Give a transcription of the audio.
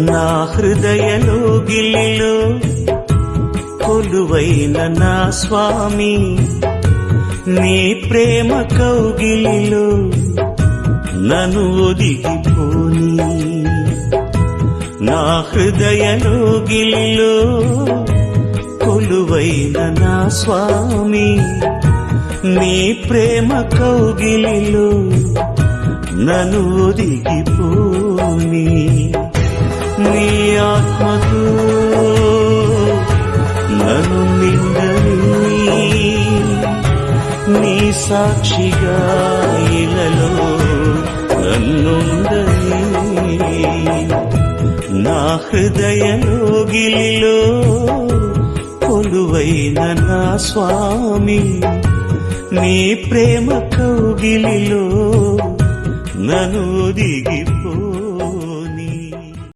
నా హృదయలోగిలిలో కొలువైన నా స్వామి, నీ ప్రేమ కౌగిలిలో నన్ను ఒదిగిపోని. నా హృదయలోగిలిలో కొలువైన నా స్వామి, నీ ప్రేమ కౌగిలిలో నన్ను ఒదిగిపోని. నీ ఆత్మతో నన్ను నిండని, నీ సాక్షిగా ఇలలో నన్నుండని. నా హృదయలోగిలిలో కొలువైన నా స్వామి, నీ ప్రేమ కౌగిలిలో నన్ను ఒదిగిపోని.